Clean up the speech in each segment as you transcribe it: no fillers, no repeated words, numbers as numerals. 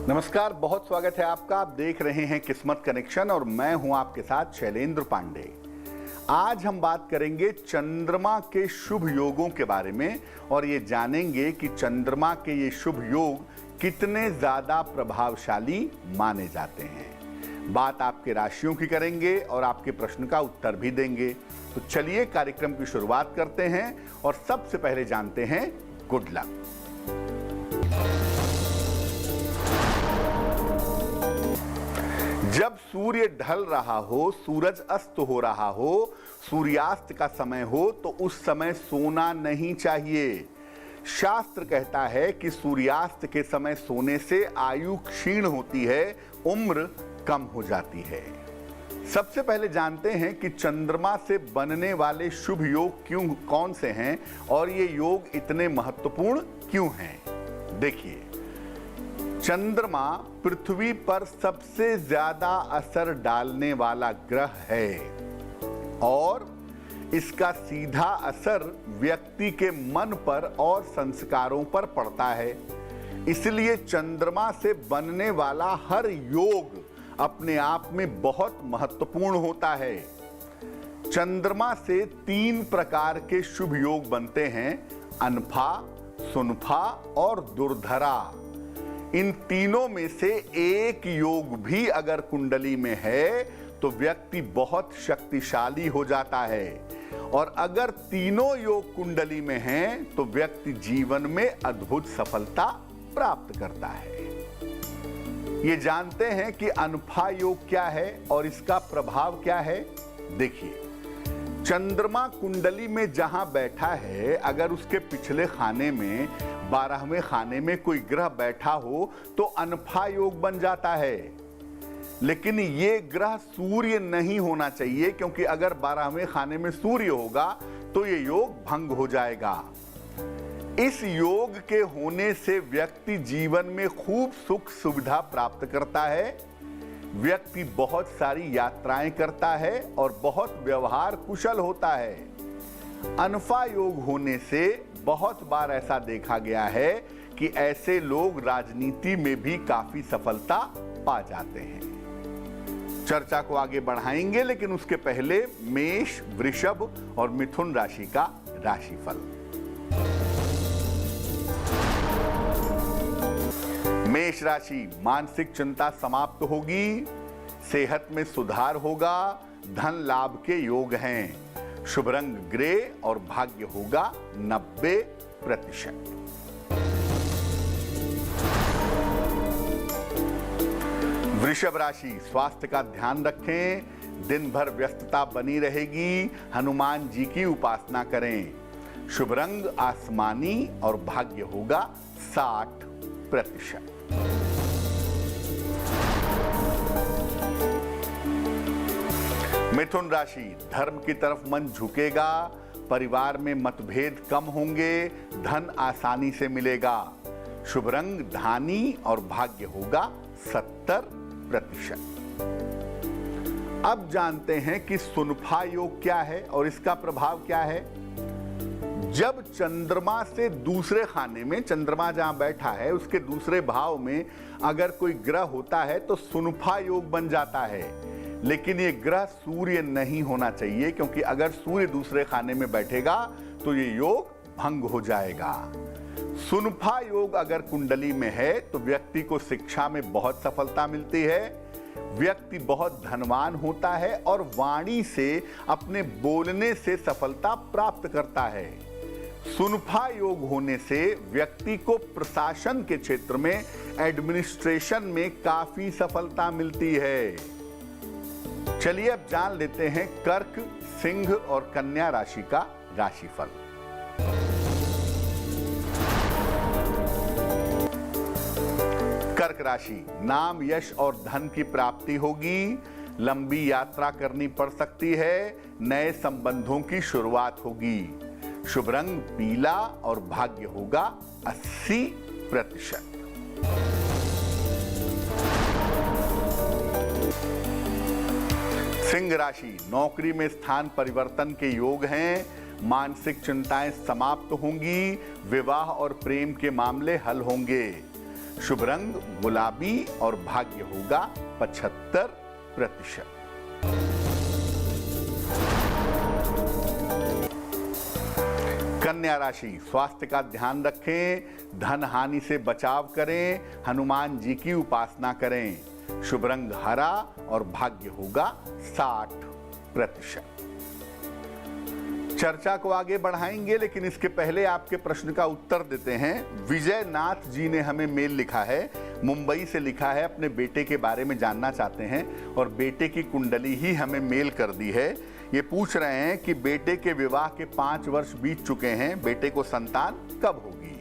नमस्कार, बहुत स्वागत है आपका। आप देख रहे हैं किस्मत कनेक्शन और मैं हूं आपके साथ शैलेंद्र पांडे। आज हम बात करेंगे चंद्रमा के शुभ योगों के बारे में और ये जानेंगे कि चंद्रमा के ये शुभ योग कितने ज्यादा प्रभावशाली माने जाते हैं। बात आपके राशियों की करेंगे और आपके प्रश्न का उत्तर भी देंगे। तो चलिए कार्यक्रम की शुरुआत करते हैं और सबसे पहले जानते हैं गुड लक। जब सूर्य ढल रहा हो, सूरज अस्त हो रहा हो, सूर्यास्त का समय हो तो उस समय सोना नहीं चाहिए। शास्त्र कहता है कि सूर्यास्त के समय सोने से आयु क्षीण होती है, उम्र कम हो जाती है। सबसे पहले जानते हैं कि चंद्रमा से बनने वाले शुभ योग कौन से हैं और ये योग इतने महत्वपूर्ण क्यों हैं। देखिए, चंद्रमा पृथ्वी पर सबसे ज्यादा असर डालने वाला ग्रह है और इसका सीधा असर व्यक्ति के मन पर और संस्कारों पर पड़ता है। इसलिए चंद्रमा से बनने वाला हर योग अपने आप में बहुत महत्वपूर्ण होता है। चंद्रमा से 3 प्रकार के शुभ योग बनते हैं: अनफा, सुनफा और दुर्धरा। इन तीनों में से एक योग भी अगर कुंडली में है तो व्यक्ति बहुत शक्तिशाली हो जाता है और अगर तीनों योग कुंडली में हैं तो व्यक्ति जीवन में अद्भुत सफलता प्राप्त करता है। ये जानते हैं कि अनफा योग क्या है और इसका प्रभाव क्या है। देखिए, चंद्रमा कुंडली में जहां बैठा है, अगर उसके पिछले खाने में 12वें खाने में कोई ग्रह बैठा हो तो अनफा योग बन जाता है। लेकिन ये ग्रह सूर्य नहीं होना चाहिए, क्योंकि अगर 12वें खाने में सूर्य होगा तो ये योग भंग हो जाएगा। इस योग के होने से व्यक्ति जीवन में खूब सुख सुविधा प्राप्त करता है, व्यक्ति बहुत सारी यात्राएं करता है और बहुत व्यवहार कुशल होता है। अनफा योग होने से बहुत बार ऐसा देखा गया है कि ऐसे लोग राजनीति में भी काफी सफलता पा जाते हैं। चर्चा को आगे बढ़ाएंगे, लेकिन उसके पहले मेष, वृषभ और मिथुन राशि का राशिफल। मेष राशि, मानसिक चिंता समाप्त होगी, सेहत में सुधार होगा, धन लाभ के योग हैं। शुभ रंग ग्रे और भाग्य होगा 90%। वृषभ राशि, स्वास्थ्य का ध्यान रखें, दिन भर व्यस्तता बनी रहेगी, हनुमान जी की उपासना करें। शुभ रंग आसमानी और भाग्य होगा 60%। मिथुन राशि, धर्म की तरफ मन झुकेगा, परिवार में मतभेद कम होंगे, धन आसानी से मिलेगा। शुभ रंग धानी और भाग्य होगा 70%। अब जानते हैं कि सुनफा योग क्या है और इसका प्रभाव क्या है। जब चंद्रमा से दूसरे खाने में, चंद्रमा जहां बैठा है उसके दूसरे भाव में अगर कोई ग्रह होता है तो सुनफा योग बन जाता है। लेकिन ये ग्रह सूर्य नहीं होना चाहिए, क्योंकि अगर सूर्य दूसरे खाने में बैठेगा तो ये योग भंग हो जाएगा। सुनफा योग अगर कुंडली में है तो व्यक्ति को शिक्षा में बहुत सफलता मिलती है, व्यक्ति बहुत धनवान होता है और वाणी से, अपने बोलने से सफलता प्राप्त करता है। सुनफा योग होने से व्यक्ति को प्रशासन के क्षेत्र में, एडमिनिस्ट्रेशन में काफी सफलता मिलती है। चलिए अब जान लेते हैं कर्क, सिंह और कन्या राशि का राशिफल। कर्क राशि, नाम, यश और धन की प्राप्ति होगी, लंबी यात्रा करनी पड़ सकती है, नए संबंधों की शुरुआत होगी। शुभ रंग पीला और भाग्य होगा 80%। सिंह राशि, नौकरी में स्थान परिवर्तन के योग हैं, मानसिक चिंताएं समाप्त होंगी, विवाह और प्रेम के मामले हल होंगे। शुभ रंग गुलाबी और भाग्य होगा 75%। कन्या राशि, स्वास्थ्य का ध्यान रखें, धन हानि से बचाव करें, हनुमान जी की उपासना करें। शुभ रंग हरा और भाग्य होगा 60%। चर्चा को आगे बढ़ाएंगे, लेकिन इसके पहले आपके प्रश्न का उत्तर देते हैं। विजय नाथ जी ने हमें मेल लिखा है, मुंबई से लिखा है, अपने बेटे के बारे में जानना चाहते हैं और बेटे की कुंडली ही हमें मेल कर दी है। ये पूछ रहे हैं कि बेटे के विवाह के 5 वर्ष बीत चुके हैं, बेटे को संतान कब होगी।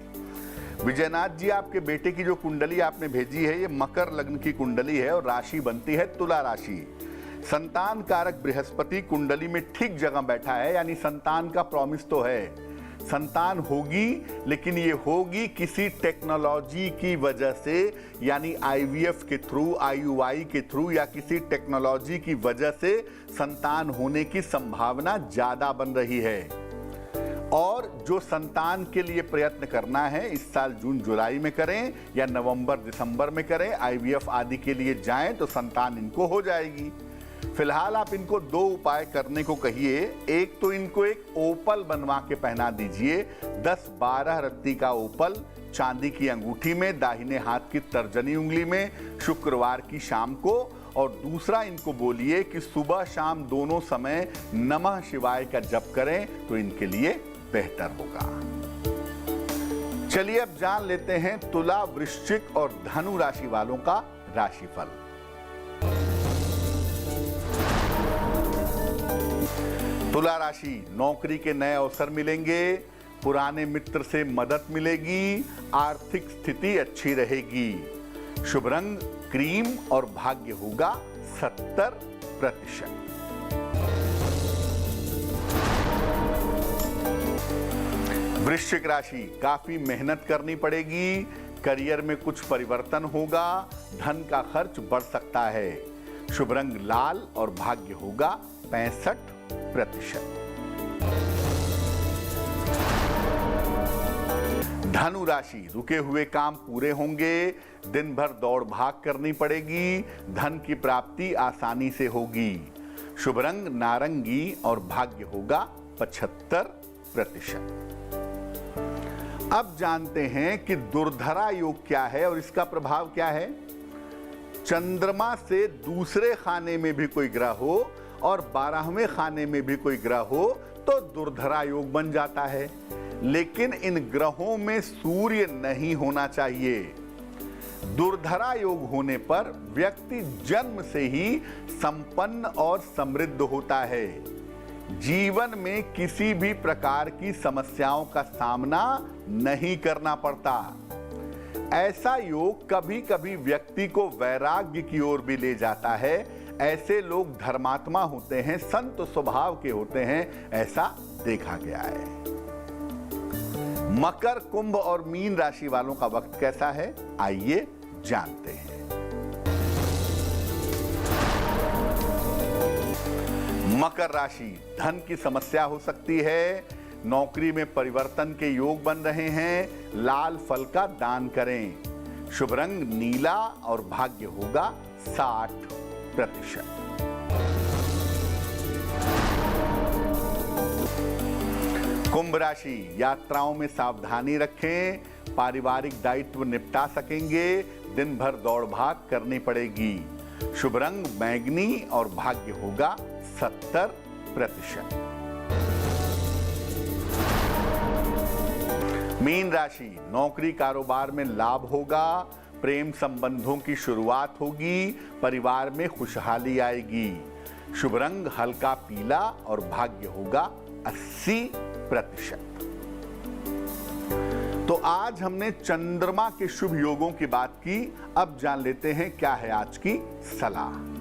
विजयनाथ जी, आपके बेटे की जो कुंडली आपने भेजी है ये मकर लग्न की कुंडली है और राशि बनती है तुला राशि। संतान कारक बृहस्पति कुंडली में ठीक जगह बैठा है, यानी संतान का प्रॉमिस तो है, संतान होगी, लेकिन ये होगी किसी टेक्नोलॉजी की वजह से, यानी आईवीएफ के थ्रू, आईयूआई के थ्रू या किसी टेक्नोलॉजी की वजह से संतान होने की संभावना ज्यादा बन रही है। और जो संतान के लिए प्रयत्न करना है इस साल जून जुलाई में करें या नवंबर दिसंबर में करें, आईवीएफ आदि के लिए जाएं तो संतान इनको हो जाएगी। फिलहाल आप इनको 2 उपाय करने को कहिए। एक तो इनको एक ओपल बनवा के पहना दीजिए, 10-12 रत्ती का ओपल चांदी की अंगूठी में, दाहिने हाथ की तर्जनी उंगली में, शुक्रवार की शाम को। और दूसरा, इनको बोलिए कि सुबह शाम दोनों समय नमः शिवाय का जप करें तो इनके लिए बेहतर होगा। चलिए अब जान लेते हैं तुला, वृश्चिक और धनु राशि वालों का राशिफल। तुला राशि, नौकरी के नए अवसर मिलेंगे, पुराने मित्र से मदद मिलेगी, आर्थिक स्थिति अच्छी रहेगी। शुभ रंग क्रीम और भाग्य होगा 70%। वृश्चिक राशि, काफी मेहनत करनी पड़ेगी, करियर में कुछ परिवर्तन होगा, धन का खर्च बढ़ सकता है। शुभ रंग लाल और भाग्य होगा 65%। धनु राशि, रुके हुए काम पूरे होंगे, दिन भर दौड़ भाग करनी पड़ेगी, धन की प्राप्ति आसानी से होगी। शुभ रंग नारंगी और भाग्य होगा 75%। अब जानते हैं कि दुर्धरा योग क्या है और इसका प्रभाव क्या है। चंद्रमा से दूसरे खाने में भी कोई ग्रह हो और 12वें खाने में भी कोई ग्रह हो तो दुर्धरा योग बन जाता है, लेकिन इन ग्रहों में सूर्य नहीं होना चाहिए। दुर्धरा योग होने पर व्यक्ति जन्म से ही संपन्न और समृद्ध होता है, जीवन में किसी भी प्रकार की समस्याओं का सामना नहीं करना पड़ता। ऐसा योग कभी कभी व्यक्ति को वैराग्य की ओर भी ले जाता है। ऐसे लोग धर्मात्मा होते हैं, संत स्वभाव के होते हैं, ऐसा देखा गया है। मकर, कुंभ और मीन राशि वालों का वक्त कैसा है, आइए जानते हैं। मकर राशि, धन की समस्या हो सकती है, नौकरी में परिवर्तन के योग बन रहे हैं, लाल फल का दान करें। शुभ रंग नीला और भाग्य होगा 60%। कुंभ राशि, यात्राओं में सावधानी रखें, पारिवारिक दायित्व निपटा सकेंगे, दिन भर दौड़ भाग करनी पड़ेगी। शुभ रंग बैंगनी और भाग्य होगा 70%। मीन राशि, नौकरी कारोबार में लाभ होगा, प्रेम संबंधों की शुरुआत होगी, परिवार में खुशहाली आएगी। शुभ रंग हल्का पीला और भाग्य होगा 80%। तो आज हमने चंद्रमा के शुभ योगों की बात की, अब जान लेते हैं क्या है आज की सलाह।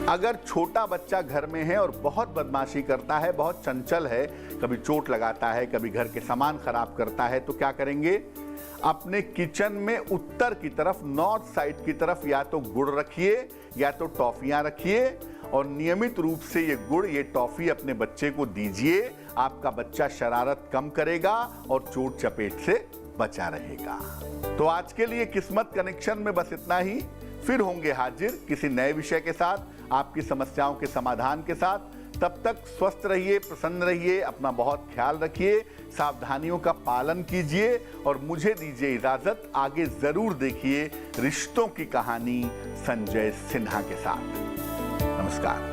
अगर छोटा बच्चा घर में है और बहुत बदमाशी करता है, बहुत चंचल है, कभी चोट लगाता है, कभी घर के सामान खराब करता है, तो क्या करेंगे, अपने किचन में उत्तर की तरफ, नॉर्थ साइड की तरफ या तो गुड़ रखिए या तो टॉफियां रखिए और नियमित रूप से ये गुड़, ये टॉफी अपने बच्चे को दीजिए। आपका बच्चा शरारत कम करेगा और चोट चपेट से बचा रहेगा। तो आज के लिए किस्मत कनेक्शन में बस इतना ही। फिर होंगे हाजिर किसी नए विषय के साथ, आपकी समस्याओं के समाधान के साथ। तब तक स्वस्थ रहिए, प्रसन्न रहिए, अपना बहुत ख्याल रखिए, सावधानियों का पालन कीजिए और मुझे दीजिए इजाजत। आगे जरूर देखिए रिश्तों की कहानी संजय सिन्हा के साथ। नमस्कार।